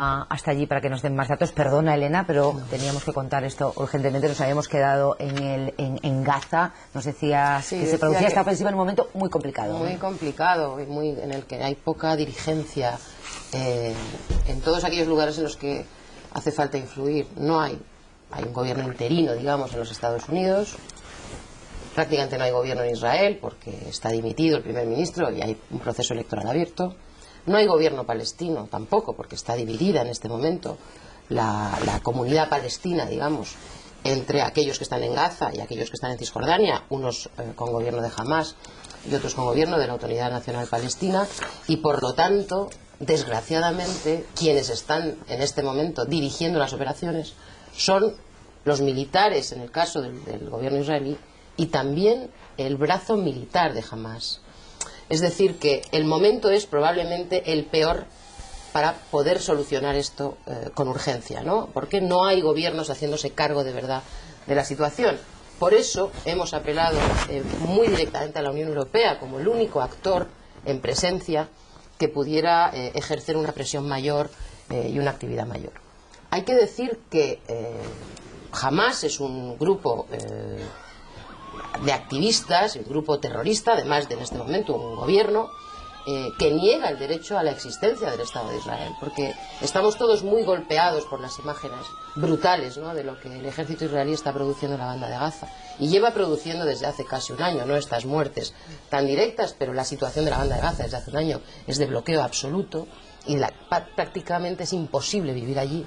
hasta allí para que nos den más datos. Perdona, Elena, pero teníamos que contar esto urgentemente. Nos habíamos quedado en Gaza. Nos decías que se producía esta ofensiva en un momento muy complicado. Muy complicado, y en el que hay poca dirigencia en todos aquellos lugares en los que hace falta influir. Hay un gobierno interino, digamos, en los Estados Unidos. Prácticamente no hay gobierno en Israel porque está dimitido el primer ministro y hay un proceso electoral abierto. No hay gobierno palestino tampoco, porque está dividida en este momento la comunidad palestina, digamos, entre aquellos que están en Gaza y aquellos que están en Cisjordania, unos con gobierno de Hamás y otros con gobierno de la Autoridad Nacional Palestina, y por lo tanto, desgraciadamente, quienes están en este momento dirigiendo las operaciones son los militares, en el caso del gobierno israelí, y también el brazo militar de Hamás. Es decir, que el momento es probablemente el peor para poder solucionar esto con urgencia, ¿no? Porque no hay gobiernos haciéndose cargo de verdad de la situación. Por eso hemos apelado muy directamente a la Unión Europea como el único actor en presencia que pudiera ejercer una presión mayor y una actividad mayor. Hay que decir que Hamás es un grupo de activistas, un grupo terrorista, además de en este momento un gobierno que niega el derecho a la existencia del Estado de Israel, porque estamos todos muy golpeados por las imágenes brutales, ¿no?, de lo que el ejército israelí está produciendo en la banda de Gaza, y lleva produciendo desde hace casi un año, no estas muertes tan directas, pero la situación de la banda de Gaza desde hace un año es de bloqueo absoluto y prácticamente es imposible vivir allí,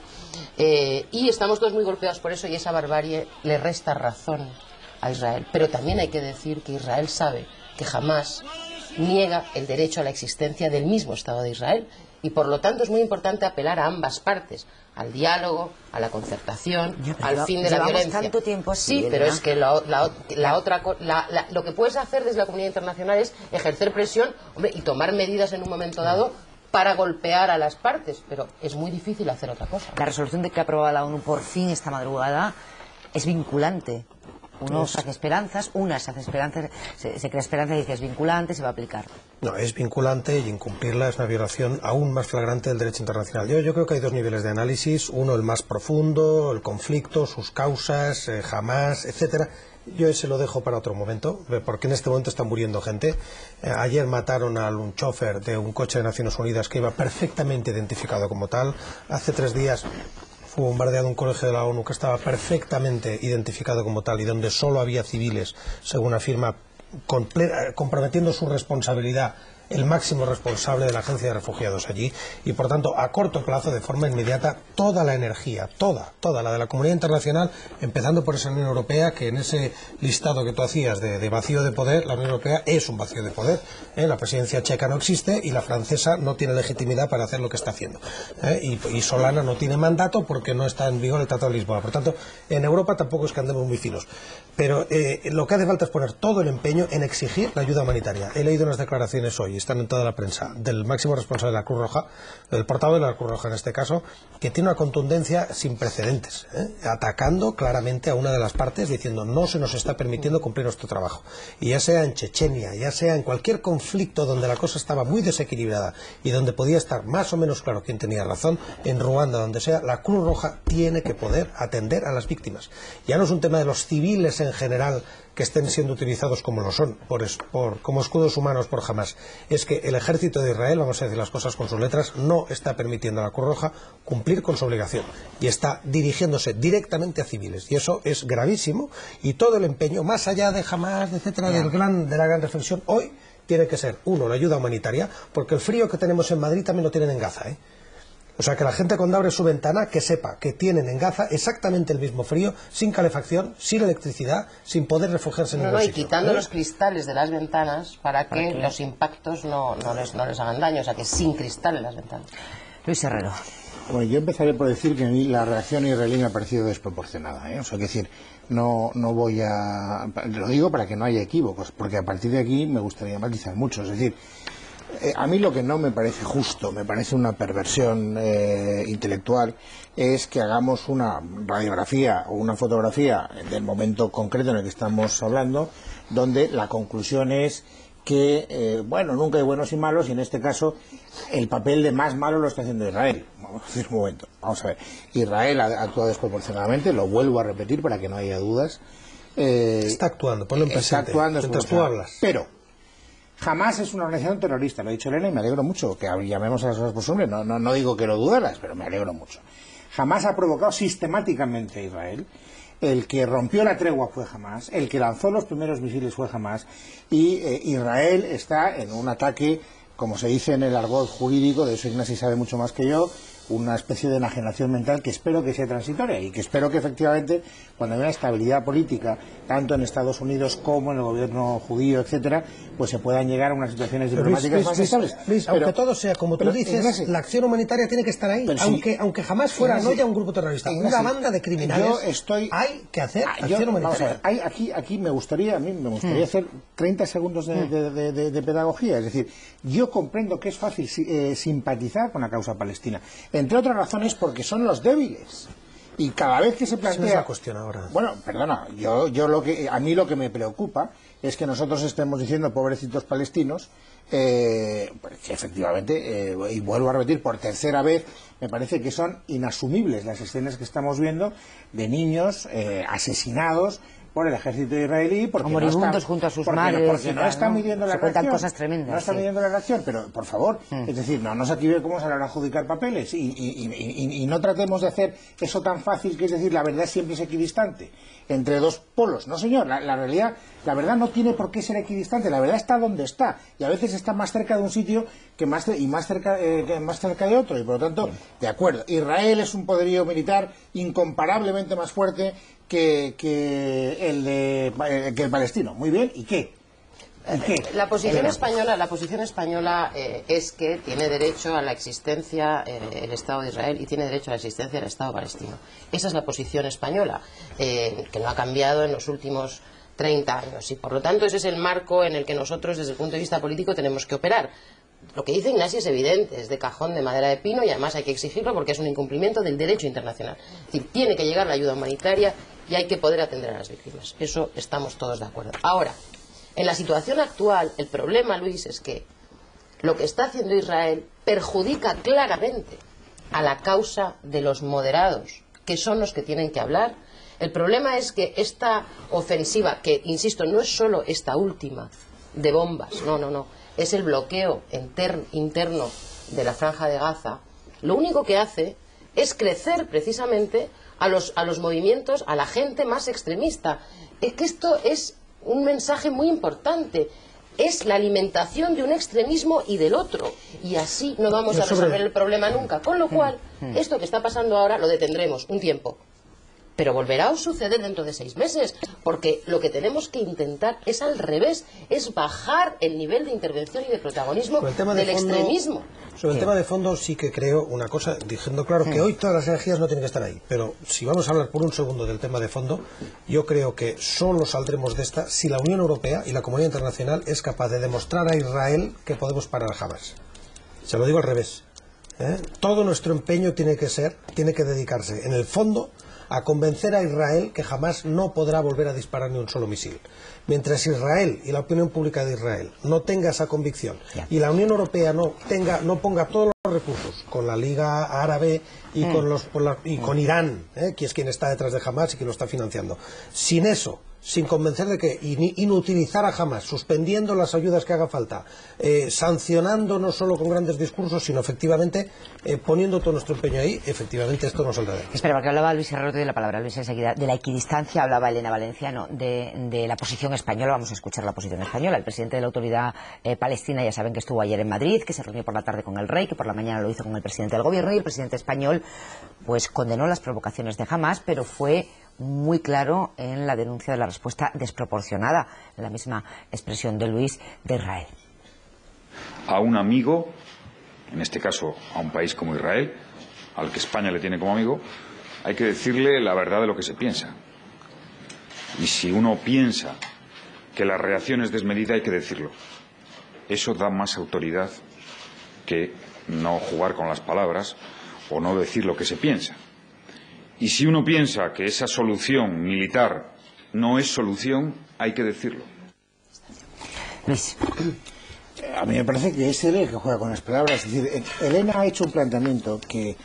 y estamos todos muy golpeados por eso, y esa barbarie le resta razón a Israel. Pero también hay que decir que Israel sabe que jamás niega el derecho a la existencia del mismo Estado de Israel, y por lo tanto es muy importante apelar a ambas partes, al diálogo, a la concertación, al fin de la violencia. Tanto tiempo así, sí, pero es que lo que puedes hacer desde la comunidad internacional es ejercer presión, hombre, y tomar medidas en un momento dado para golpear a las partes, pero es muy difícil hacer otra cosa. La resolución que ha aprobado la ONU por fin esta madrugada es vinculante. Uno se hace esperanzas, se crea esperanza y dice es vinculante, se va a aplicar. No, es vinculante, y incumplirla es una violación aún más flagrante del derecho internacional. Yo creo que hay dos niveles de análisis: uno, el más profundo, el conflicto, sus causas, Hamás, etcétera. Yo ese lo dejo para otro momento, porque en este momento está muriendo gente. Ayer mataron a un chofer de un coche de Naciones Unidas que iba perfectamente identificado como tal. Hace 3 días fue bombardeado un colegio de la ONU que estaba perfectamente identificado como tal y donde solo había civiles, según afirma, comprometiendo su responsabilidad el máximo responsable de la Agencia de Refugiados allí, y por tanto a corto plazo, de forma inmediata, toda la energía, toda la de la comunidad internacional, empezando por esa Unión Europea, que en ese listado que tú hacías de vacío de poder, la Unión Europea es un vacío de poder, la presidencia checa no existe y la francesa no tiene legitimidad para hacer lo que está haciendo, y Solana no tiene mandato porque no está en vigor el Tratado de Lisboa. Por tanto, en Europa tampoco es que andemos muy finos, pero lo que hace falta es poner todo el empeño en exigir la ayuda humanitaria. He leído unas declaraciones hoy, están en toda la prensa, del máximo responsable de la Cruz Roja, del portavoz de la Cruz Roja en este caso, que tiene una contundencia sin precedentes, atacando claramente a una de las partes, diciendo no se nos está permitiendo cumplir nuestro trabajo. Y ya sea en Chechenia, ya sea en cualquier conflicto donde la cosa estaba muy desequilibrada y donde podía estar más o menos claro quién tenía razón, en Ruanda, donde sea, la Cruz Roja tiene que poder atender a las víctimas. Ya no es un tema de los civiles en general que estén siendo utilizados como lo son, como escudos humanos por Hamás. Es que el ejército de Israel, vamos a decir las cosas con sus letras, no está permitiendo a la Cruz Roja cumplir con su obligación y está dirigiéndose directamente a civiles, y eso es gravísimo, y todo el empeño, más allá de Hamás, etcétera, de la gran reflexión, hoy tiene que ser, uno, la ayuda humanitaria, porque el frío que tenemos en Madrid también lo tienen en Gaza, O sea, que la gente cuando abre su ventana, que sepa que tienen en Gaza exactamente el mismo frío, sin calefacción, sin electricidad, sin poder refugiarse en ningún sitio. Y quitando los cristales de las ventanas para que los impactos no les hagan daño, o sea, que sin cristal en las ventanas. Luis Herrero. Bueno, yo empezaré por decir que a mí la reacción israelí me ha parecido desproporcionada, O sea, que decir, no voy a... Lo digo para que no haya equívocos, porque a partir de aquí me gustaría matizar mucho, es decir... A mí lo que no me parece justo, me parece una perversión intelectual, es que hagamos una radiografía o una fotografía del momento concreto en el que estamos hablando, donde la conclusión es que, bueno, nunca hay buenos y malos, y en este caso el papel de más malo lo está haciendo Israel. Vamos a decir un momento, vamos a ver. Israel ha actuado desproporcionadamente, lo vuelvo a repetir para que no haya dudas. Está actuando, ponlo en presente. Está actuando mientras tú hablas. Pero Hamás es una organización terrorista, lo ha dicho Elena, y me alegro mucho que llamemos a las cosas por su nombre. No digo que lo dudaras, pero me alegro mucho. Hamás ha provocado sistemáticamente a Israel. El que rompió la tregua fue Hamás, el que lanzó los primeros misiles fue Hamás, y Israel está en un ataque, como se dice en el argot jurídico, de eso Ignasi sabe mucho más que yo, una especie de enajenación mental que espero que sea transitoria y que espero que efectivamente, cuando haya estabilidad política, tanto en Estados Unidos como en el gobierno judío, etcétera, pues se puedan llegar a unas situaciones diplomáticas más estables. Luis, aunque todo sea como tú dices, Ignasi, la acción humanitaria tiene que estar ahí, aunque jamás fuera no ya un grupo terrorista, una banda de criminales. Hay que hacer acción humanitaria. Vamos a ver, aquí me gustaría hacer 30 segundos de pedagogía. Es decir, yo comprendo que es fácil simpatizar con la causa palestina, entre otras razones porque son los débiles. Y cada vez que se plantea... Esa es la cuestión ahora. Bueno, perdona, a mí lo que me preocupa es que nosotros estemos diciendo pobrecitos palestinos, que efectivamente, y vuelvo a repetir por tercera vez, me parece que son inasumibles las escenas que estamos viendo de niños asesinados por el ejército israelí, porque moribundos junto a sus madres, porque no está midiendo la reacción. Cosas tremendas, no está midiendo la reacción, pero por favor, es decir, no nos equivoquemos a la hora de adjudicar papeles y no tratemos de hacer eso tan fácil, que es decir, la verdad siempre es equidistante entre dos polos. No, señor, la verdad no tiene por qué ser equidistante, la verdad está donde está, y a veces está más cerca de un sitio que más cerca de otro, y por lo tanto, de acuerdo, Israel es un poderío militar incomparablemente más fuerte que el palestino. Muy bien, ¿y qué? La posición española es que tiene derecho a la existencia el Estado de Israel y tiene derecho a la existencia del Estado palestino. Esa es la posición española, que no ha cambiado en los últimos 30 años, y por lo tanto ese es el marco en el que nosotros desde el punto de vista político tenemos que operar. Lo que dice Ignasi es evidente, es de cajón de madera de pino, y además hay que exigirlo porque es un incumplimiento del derecho internacional. Es decir, tiene que llegar la ayuda humanitaria y hay que poder atender a las víctimas. Eso estamos todos de acuerdo. Ahora, en la situación actual, el problema, Luis, es que lo que está haciendo Israel perjudica claramente a la causa de los moderados, que son los que tienen que hablar. El problema es que esta ofensiva, que, insisto, no es solo esta última de bombas, no, es el bloqueo interno de la Franja de Gaza, lo único que hace es crecer precisamente a los movimientos, a la gente más extremista. Es que esto es un mensaje muy importante. Es la alimentación de un extremismo y del otro, y así no vamos a resolver el problema nunca. Con lo cual, esto que está pasando ahora lo detendremos un tiempo, pero volverá a suceder dentro de 6 meses, porque lo que tenemos que intentar es al revés, es bajar el nivel de intervención y de protagonismo del extremismo. Sobre el tema de fondo sí que creo una cosa, diciendo claro que hoy todas las energías no tienen que estar ahí, pero si vamos a hablar por un segundo del tema de fondo, yo creo que solo saldremos de esta si la Unión Europea y la comunidad internacional es capaz de demostrar a Israel que podemos parar a Hamás. Se lo digo al revés. Todo nuestro empeño tiene que dedicarse en el fondo a convencer a Israel que jamás no podrá volver a disparar ni un solo misil. Mientras Israel y la opinión pública de Israel no tenga esa convicción y la Unión Europea no ponga todos los recursos con la Liga Árabe y con Irán, que es quien está detrás de Hamás y quien lo está financiando, sin eso, sin convencer de que inutilizar a Hamás, suspendiendo las ayudas que haga falta, sancionando no solo con grandes discursos, sino efectivamente poniendo todo nuestro empeño ahí, efectivamente esto no saldrá de ahí. Espera, porque hablaba Luis Herrero, te doy la palabra, Luis, enseguida, de la equidistancia, hablaba Elena Valenciano, de la posición española. Vamos a escuchar la posición española. El presidente de la autoridad palestina, ya saben que estuvo ayer en Madrid, que se reunió por la tarde con el rey, que por la mañana lo hizo con el presidente del gobierno, y el presidente español pues condenó las provocaciones de Hamás, pero fue muy claro en la denuncia de la respuesta desproporcionada, en la misma expresión de Luis, de Israel. A un amigo, en este caso a un país como Israel, al que España le tiene como amigo, hay que decirle la verdad de lo que se piensa. Y si uno piensa que la reacción es desmedida, hay que decirlo. Eso da más autoridad que no jugar con las palabras o no decir lo que se piensa. Y si uno piensa que esa solución militar no es solución, hay que decirlo. Luis. A mí me parece que es él el que juega con las palabras. Es decir, Elena ha hecho un planteamiento que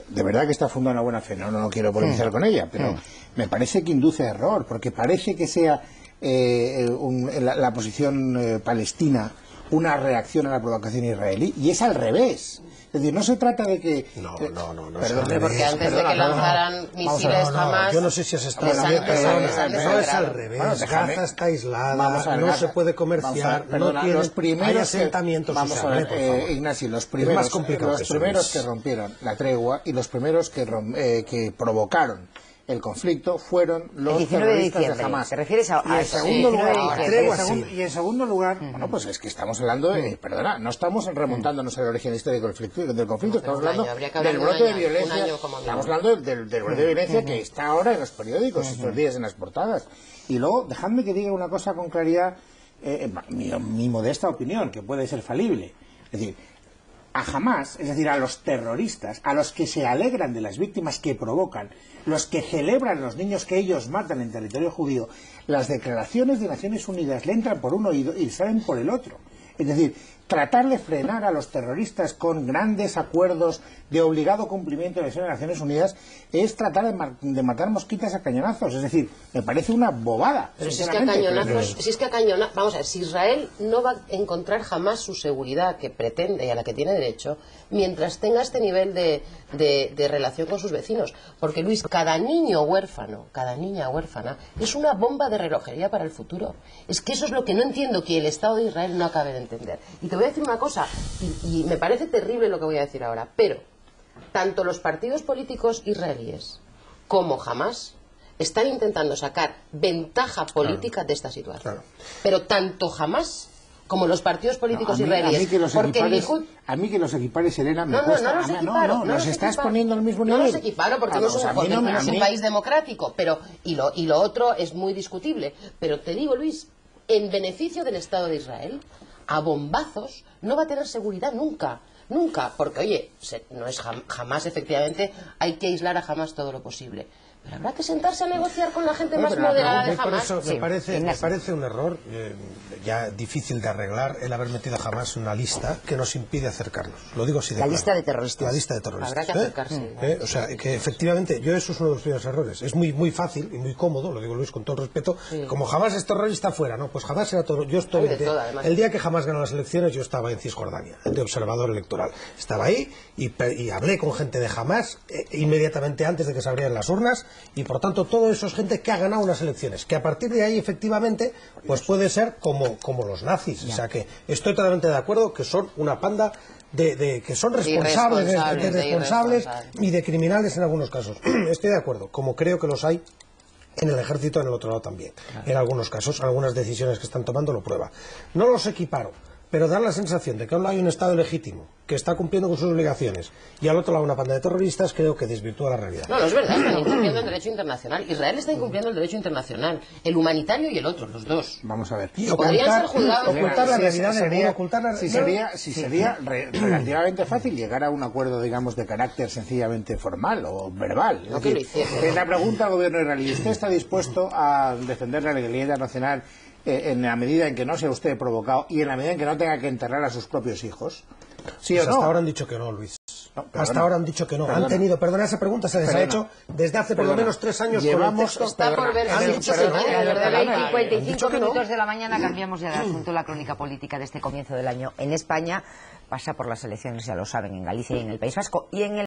de verdad que está fundado en la buena fe. No quiero polemizar con ella, pero me parece que induce a error, porque parece que sea la posición palestina una reacción a la provocación israelí, y es al revés. Es decir, no se trata de que... No. Perdón, porque antes de que lanzaran misiles jamás... Yo no sé si has estado... No es al revés. Gaza está aislada, no se puede comerciar, no hay asentamientos. Vamos a ver, Ignacio, los primeros que rompieron la tregua y los primeros que provocaron el conflicto fueron los terroristas de Hamás. ¿Te refieres a en segundo lugar, bueno, pues es que estamos hablando de, no estamos remontándonos al origen histórico del conflicto, estamos hablando del brote de violencia, estamos hablando del brote de violencia que está ahora en los periódicos, estos días en las portadas. Y luego, dejadme que diga una cosa con claridad, mi modesta opinión, que puede ser falible. Es decir, a Hamás, es decir, a los terroristas, a los que se alegran de las víctimas que provocan, los que celebran los niños que ellos matan en territorio judío, las declaraciones de Naciones Unidas le entran por un oído y salen por el otro. Es decir, tratar de frenar a los terroristas con grandes acuerdos de obligado cumplimiento de las Naciones Unidas es tratar de matar mosquitas a cañonazos. Es decir, me parece una bobada. Pero si es que a cañonazos, vamos a ver, si Israel no va a encontrar jamás su seguridad que pretende y a la que tiene derecho, mientras tenga este nivel de relación con sus vecinos. Porque, Luis, cada niño huérfano, cada niña huérfana, es una bomba de relojería para el futuro. Es que eso es lo que no entiendo que el Estado de Israel no acabe de entender. Y te voy a decir una cosa, y me parece terrible lo que voy a decir ahora, pero tanto los partidos políticos israelíes como Hamás están intentando sacar ventaja política de esta situación. Pero tanto Hamás como los partidos políticos israelíes. A mí que los equipares, Elena, me cuesta. No los estás poniendo al mismo nivel. No los equiparo porque no es un país democrático, pero y lo otro es muy discutible. Pero te digo, Luis, en beneficio del Estado de Israel, a bombazos no va a tener seguridad nunca. Nunca, porque oye, no es jamás, efectivamente, hay que aislar a Hamás todo lo posible. Pero habrá que sentarse a negociar con la gente más moderada de Hamás. Por eso me parece un error ya difícil de arreglar el haber metido a Hamás en una lista que nos impide acercarnos. Lo digo así de claro. Lista de terroristas. La lista de terroristas. Habrá que acercarse. O sea, que efectivamente, eso es uno de los primeros errores. Es muy fácil y muy cómodo, lo digo Luis con todo el respeto, como Hamás es terrorista fuera, ¿no? Pues Hamás era todo. Yo estoy el día que Hamás ganó las elecciones, yo estaba en Cisjordania, de observador electoral. Estaba ahí y hablé con gente de Hamás inmediatamente antes de que se abrieran las urnas, y por tanto todo eso es gente que ha ganado unas elecciones, que a partir de ahí efectivamente pues puede ser como los nazis. O sea que estoy totalmente de acuerdo que son una panda que son responsables y de criminales en algunos casos. Estoy de acuerdo, como creo que los hay en el ejército en el otro lado también. En algunos casos, algunas decisiones que están tomando lo prueba. No los equiparo, pero dar la sensación de que a un lado hay un Estado legítimo que está cumpliendo con sus obligaciones y al otro lado una panda de terroristas, creo que desvirtúa la realidad. No es verdad, están incumpliendo el derecho internacional. Israel está incumpliendo el derecho internacional, el humanitario y el otro, los dos. Vamos a ver. Y podrían ser juzgados. Ocultar la realidad del mundo, ocultar la sería relativamente fácil llegar a un acuerdo, digamos, de carácter sencillamente formal o verbal. No que lo hiciese. La pregunta al gobierno israelí: ¿usted está dispuesto a defender la legalidad internacional en la medida en que no sea usted provocado y en la medida en que no tenga que enterrar a sus propios hijos? ¿Sí pues o no? Hasta ahora han dicho que no, Luis. Hasta ahora han dicho que no. Han tenido, perdona, esa pregunta se les ha hecho desde hace por lo menos 3 años. Llevamos, con el texto. Está por ver si han dicho que a 55 minutos de la mañana cambiamos ya de asunto. La crónica política de este comienzo del año en España pasa por las elecciones, ya lo saben, en Galicia y en el País Vasco y en el